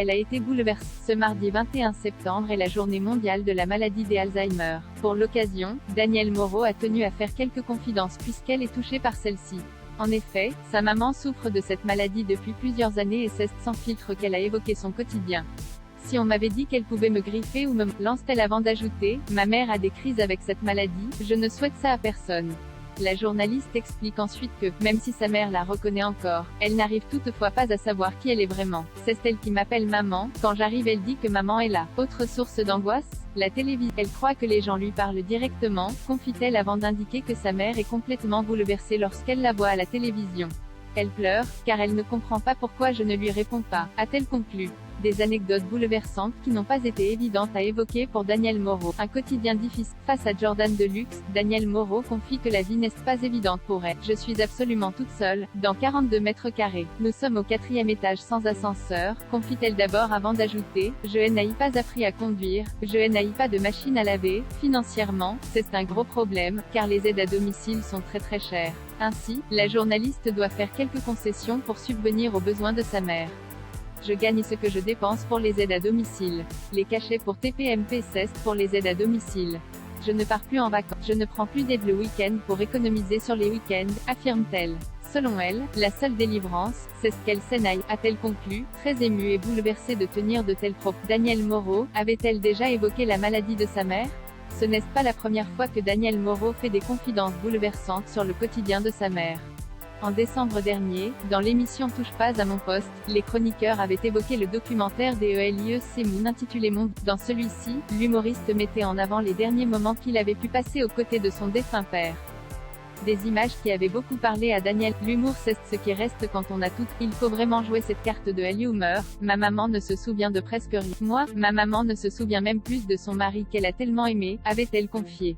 Elle a été bouleversée. Ce mardi 21 septembre est la journée mondiale de la maladie des Alzheimer. Pour l'occasion, Danielle Moreau a tenu à faire quelques confidences puisqu'elle est touchée par celle-ci. En effet, sa maman souffre de cette maladie depuis plusieurs années et c'est sans filtre qu'elle a évoqué son quotidien. Si on m'avait dit qu'elle pouvait me griffer ou me lance-t-elle avant d'ajouter, ma mère a des crises avec cette maladie, je ne souhaite ça à personne. La journaliste explique ensuite que, même si sa mère la reconnaît encore, elle n'arrive toutefois pas à savoir qui elle est vraiment. C'est elle qui m'appelle maman, quand j'arrive elle dit que maman est là. Autre source d'angoisse, la télévision. Elle croit que les gens lui parlent directement, confie-t-elle avant d'indiquer que sa mère est complètement bouleversée lorsqu'elle la voit à la télévision. Elle pleure, car elle ne comprend pas pourquoi je ne lui réponds pas, a-t-elle conclu. Des anecdotes bouleversantes qui n'ont pas été évidentes à évoquer pour Danielle Moreau. Un quotidien difficile. Face à Jordan Deluxe, Danielle Moreau confie que la vie n'est pas évidente pour elle. Je suis absolument toute seule, dans 42 mètres carrés. Nous sommes au 4e étage sans ascenseur, confie-t-elle d'abord avant d'ajouter, je n'ai pas appris à conduire, je n'ai pas de machine à laver. Financièrement, c'est un gros problème, car les aides à domicile sont très chères. Ainsi, la journaliste doit faire quelques concessions pour subvenir aux besoins de sa mère. Je gagne ce que je dépense pour les aides à domicile. Les cachets pour TPMP cessent pour les aides à domicile. Je ne pars plus en vacances. Je ne prends plus d'aide le week-end pour économiser sur les week-ends, affirme-t-elle. Selon elle, la seule délivrance, c'est ce qu'elle s'énaille, a-t-elle conclu, très émue et bouleversée de tenir de tels propos. Danielle Moreau, avait-elle déjà évoqué la maladie de sa mère? Ce n'est pas la première fois que Danielle Moreau fait des confidences bouleversantes sur le quotidien de sa mère. En décembre dernier, dans l'émission Touche pas à mon poste, les chroniqueurs avaient évoqué le documentaire des ELIEC Moon intitulé Monde. Dans celui-ci, l'humoriste mettait en avant les derniers moments qu'il avait pu passer aux côtés de son défunt père. Des images qui avaient beaucoup parlé à Danielle. L'humour c'est ce qui reste quand on a tout. Il faut vraiment jouer cette carte de l'humour. Ma maman ne se souvient de presque rien. Moi, ma maman ne se souvient même plus de son mari qu'elle a tellement aimé, avait-elle confié.